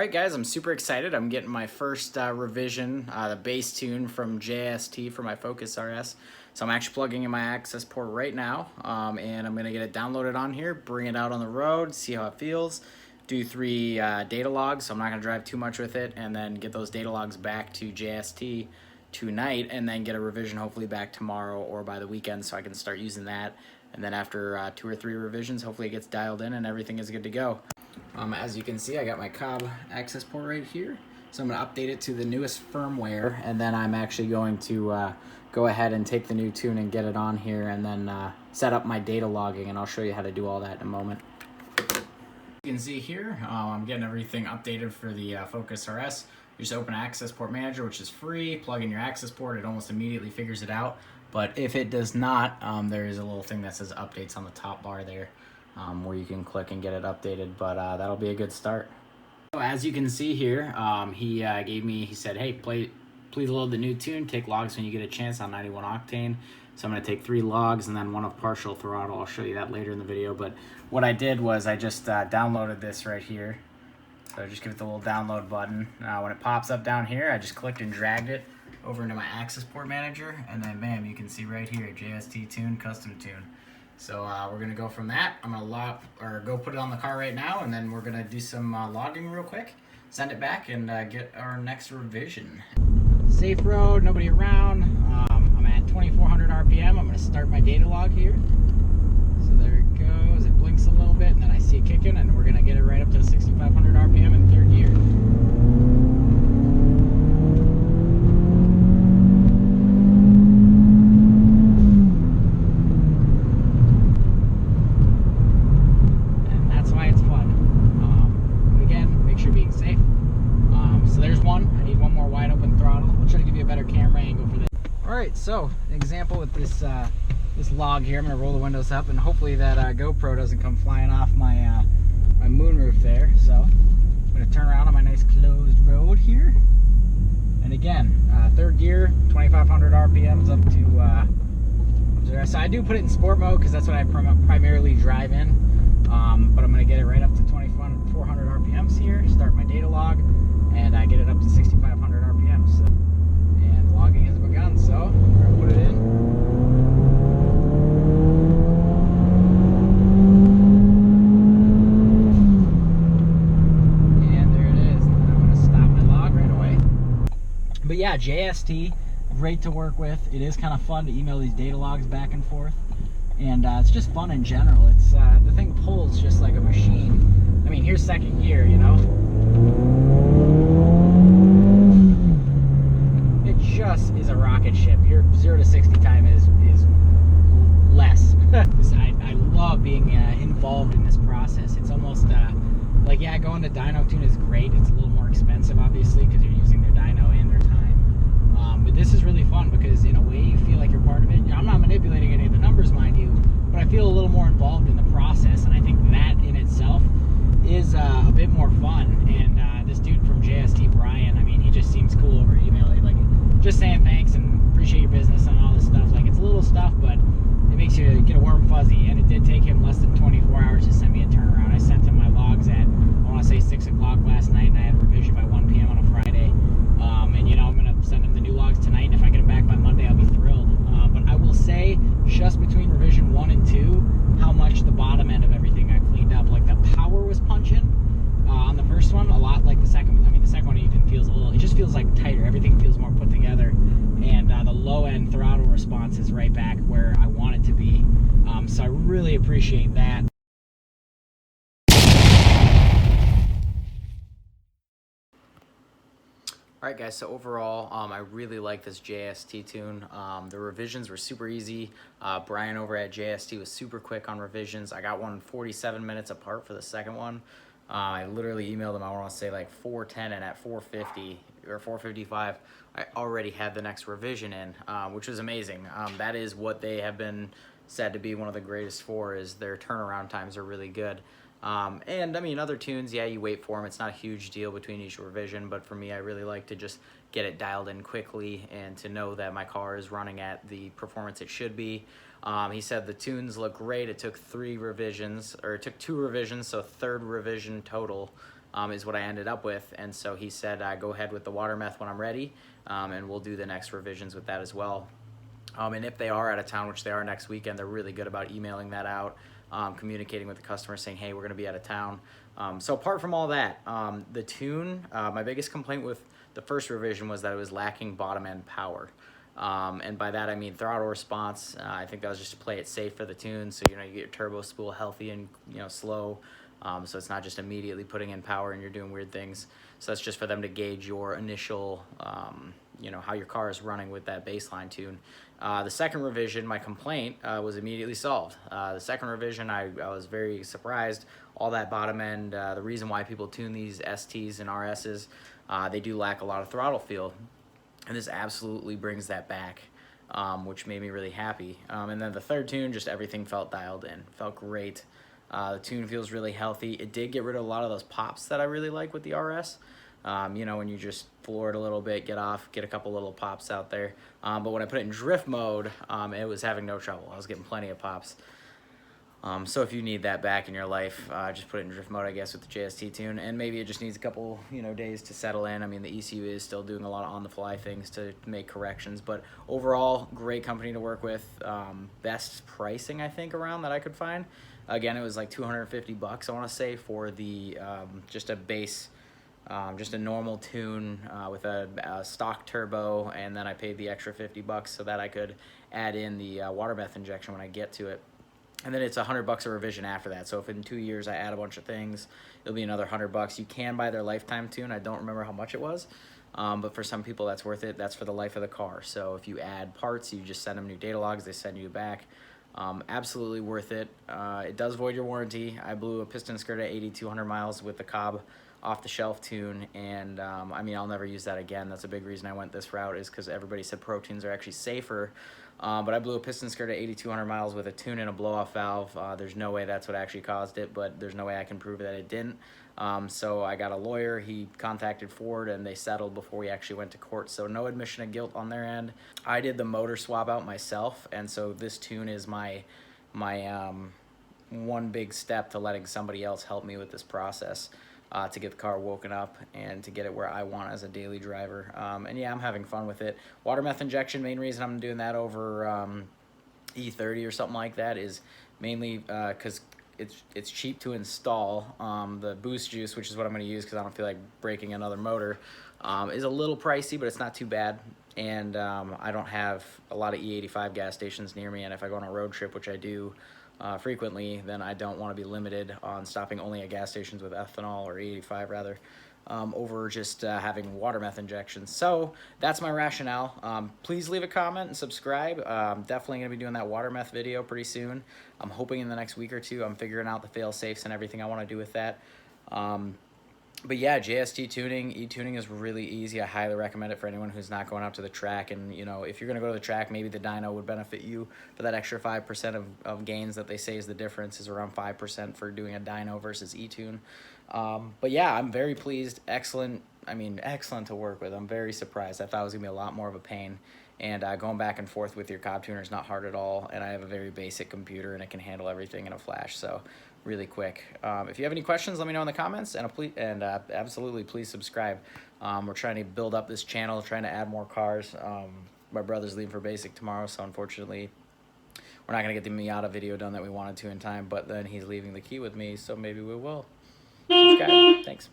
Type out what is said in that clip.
Alright guys, I'm super excited. I'm getting my first revision, the bass tune from JST for my Focus RS. So I'm actually plugging in my access port right now, and I'm going to get it downloaded on here, bring it out on the road, see how it feels, do 3 data logs, so I'm not going to drive too much with it, and then get those data logs back to JST tonight, and then get a revision hopefully back tomorrow or by the weekend so I can start using that. And then after 2 or 3 revisions, hopefully it gets dialed in and everything is good to go. As you can see, I got my Cobb access port right here. So I'm going to update it to the newest firmware, and then I'm actually going to go ahead and take the new tune and get it on here, and then set up my data logging, and I'll show you how to do all that in a moment. You can see here, I'm getting everything updated for the Focus RS. You just open Access Port Manager, which is free, plug in your access port, it almost immediately figures it out. But if it does not, there is a little thing that says updates on the top bar there, where you can click and get it updated, but that'll be a good start. So as you can see here, he said, hey, please load the new tune, take logs when you get a chance on 91 octane. So I'm going to take 3 logs and then 1 of partial throttle. I'll show you that later in the video, but what I did was I just downloaded this right here. So just give it the little download button. When it pops up down here, I just clicked and dragged it over into my access port manager, and then bam, you can see right here, JST Tune, custom tune. So we're gonna go from that. I'm gonna go put it on the car right now, and then we're gonna do some logging real quick, send it back, and get our next revision. Safe road, nobody around. I'm at 2400 RPM. I'm gonna start my data log here. So there it goes. It blinks a little bit, and then I see it kicking, and we're gonna get it right up to 6500 RPM in 3rd gear. Alright, so an example with this this log here. I'm going to roll the windows up, and hopefully that GoPro doesn't come flying off my my moonroof there. So I'm going to turn around on my nice closed road here. And again, 3rd gear, 2500 RPMs up to there. So I do put it in sport mode because that's what I primarily drive in. But I'm going to get it right up to 2400 RPMs here, start my data log, and I get it up to 6500 RPMs. So, and logging has begun, so we're going to put it in. And there it is. And I'm going to stop my log right away. But yeah, JST, great to work with. It is kind of fun to email these data logs back and forth. And it's just fun in general. It's the thing pulls just like a machine. I mean, here's 2nd gear, you know. It just is a rocket ship. Your 0 to 60 time is less. I love being involved in this process. It's almost like, yeah, going to dyno tune is great. It's a little more expensive, obviously, because you're using their dyno and their time. But this is really fun because in a way you feel like you're part of it. I'm not manipulating any of the numbers, mind you, but I feel a little more involved in the process, and I think that in itself is a bit more fun. And this dude from JST, Brian, I mean, he just seems cool over email. Like, just saying thanks and appreciate your business and all this stuff. Like, it's little stuff, but it makes you get a warm fuzzy. And it did take him less than 24 hours to send me a turnaround. I sent him my logs at, I want to say 6 o'clock last night, and I had a revision by 1 p.m. on a Friday. And you know, I'm going to send him the new logs tonight, and if I get them back by Monday, I'll be thrilled. But I will say, just between revision 1 and 2, how much the bottom end of everything got cleaned up. Like, the power was punching on the first one, a lot like the second one. I mean, the second one even feels a little, it just feels like tighter. Everything feels more put together. And the low end throttle response is right back where I want it to be. So I really appreciate that. Alright guys, so overall, I really like this JST tune. The revisions were super easy. Brian over at JST was super quick on revisions. I got one 47 minutes apart for the second one. I literally emailed him, I want to say like 4:10, and at 4:50 or 4:55, I already had the next revision in, which was amazing. That is what they have been said to be one of the greatest for, is their turnaround times are really good. And I mean, other tunes, yeah, you wait for them. It's not a huge deal between each revision, but for me, I really like to just get it dialed in quickly and to know that my car is running at the performance it should be. He said the tunes look great. It took 3 revisions, or it took 2 revisions, so 3rd revision total is what I ended up with. And so he said, go ahead with the water meth when I'm ready, and we'll do the next revisions with that as well. And if they are out of town, which they are next weekend, they're really good about emailing that out, communicating with the customer saying, hey, we're going to be out of town. So apart from all that, the tune, my biggest complaint with the first revision was that it was lacking bottom end power. And by that I mean throttle response. I think that was just to play it safe for the tune, so you get your turbo spool healthy and slow, so it's not just immediately putting in power and you're doing weird things. So that's just for them to gauge your initial how your car is running with that baseline tune. The second revision, my complaint was immediately solved. The second revision, I was very surprised. All that bottom end, the reason why people tune these STs and RSs, they do lack a lot of throttle feel. And this absolutely brings that back, which made me really happy. And then the third tune, just everything felt dialed in, felt great. The tune feels really healthy. It did get rid of a lot of those pops that I really like with the RS. When you just floor it a little bit, get a couple little pops out there. But when I put it in drift mode, it was having no trouble. I was getting plenty of pops. So if you need that back in your life, just put it in drift mode, I guess, with the JST tune, and maybe it just needs a couple, days to settle in. I mean, the ECU is still doing a lot of on-the-fly things to make corrections, but overall, great company to work with. Best pricing, I think, around that I could find. Again, it was like $250, I want to say, for the just a base, just a normal tune with a stock turbo, and then I paid the extra $50 so that I could add in the water meth injection when I get to it. And then it's $100 a revision after that. So if in 2 years I add a bunch of things, it'll be another $100. You can buy their lifetime tune. I don't remember how much it was, but for some people that's worth it. That's for the life of the car. So if you add parts, you just send them new data logs. They send you back. Absolutely worth it. It does void your warranty. I blew a piston skirt at 8,200 miles with the Cobb off-the-shelf tune, and I mean, I'll never use that again. That's a big reason I went this route, is because everybody said Pro tunes are actually safer. But I blew a piston skirt at 8,200 miles with a tune and a blow-off valve. There's no way that's what actually caused it, but there's no way I can prove that it didn't. So I got a lawyer. He contacted Ford, and they settled before we actually went to court. So no admission of guilt on their end. I did the motor swap out myself, and so this tune is my one big step to letting somebody else help me with this process. To get the car woken up and to get it where I want as a daily driver. And yeah, I'm having fun with it. Water meth injection, main reason I'm doing that over E30 or something like that is mainly because it's cheap to install. The boost juice, which is what I'm going to use because I don't feel like breaking another motor, is a little pricey, but it's not too bad. And I don't have a lot of E85 gas stations near me, and if I go on a road trip, which I do frequently, then I don't want to be limited on stopping only at gas stations with ethanol, or E85 rather, over just having water meth injections. So that's my rationale. Please leave a comment and subscribe. Definitely going to be doing that water meth video pretty soon. I'm hoping in the next week or two. I'm figuring out the fail safes and everything I want to do with that. But yeah, JST tuning, e-tuning is really easy. I highly recommend it for anyone who's not going out to the track. And if you're going to go to the track, maybe the dyno would benefit you for that extra 5% of gains that they say is the difference, is around 5% for doing a dyno versus e-tune. But yeah, I'm very pleased. Excellent. I mean, excellent to work with. I'm very surprised. I thought it was going to be a lot more of a pain. And going back and forth with your Cobb tuner is not hard at all. And I have a very basic computer, and it can handle everything in a flash. So really quick. If you have any questions, let me know in the comments, and absolutely please subscribe. We're trying to build up this channel, trying to add more cars. My brother's leaving for basic tomorrow, so unfortunately we're not going to get the Miata video done that we wanted to in time, but then he's leaving the key with me, so maybe we will. Subscribe. Thanks.